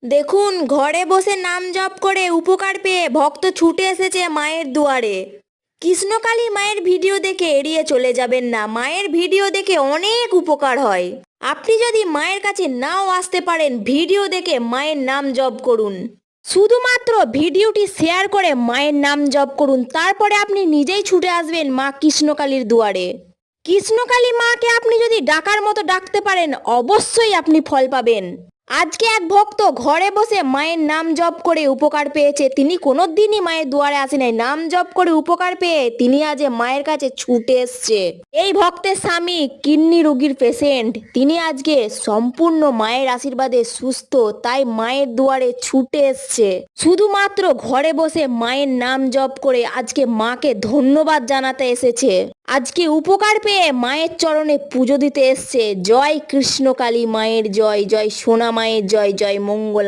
দেখুন, ঘরে বসে নাম জপ করে উপকার পেয়ে ভক্ত ছুটে এসেছে মায়ের দুয়ারে। কৃষ্ণকালী মায়ের ভিডিও দেখে এড়িয়ে চলে যাবেন না। মায়ের ভিডিও দেখে অনেক উপকার হয়। আপনি যদি মায়ের কাছে নাও আসতে পারেন, ভিডিও দেখে মায়ের নাম জপ করুন। শুধুমাত্র ভিডিওটি শেয়ার করে মায়ের নাম জপ করুন, তারপরে আপনি নিজেই ছুটে আসবেন মা কৃষ্ণকালীর দুয়ারে। কৃষ্ণকালী মাকে আপনি যদি ডাকার মতো ডাকতে পারেন, অবশ্যই আপনি ফল পাবেন। আজকে এক ভক্ত ঘরে বসে মায়ের নাম জপ করে উপকার পেয়েছে। তিনি কোনোদিনই মায়ের দুয়ারে আসে নাই, নাম জপ করে উপকার পেয়ে তিনি আজ মায়ের কাছে ছুটে এসছে। এই ভক্তের স্বামী কিডনি রোগীর পেশেন্ট, তিনি আজকে সম্পূর্ণ মায়ের আশীর্বাদে সুস্থ, তাই মায়ের দুয়ারে ছুটে এসছে। শুধুমাত্র ঘরে বসে মায়ের নাম জপ করে আজকে মাকে ধন্যবাদ জানাতে এসেছে। আজকে উপকার পেয়ে মায়ের চরণে পুজো দিতে এসছে। জয় কৃষ্ণকালী মায়ের জয়, জয় সোনা মায়ের জয়, জয় মঙ্গল।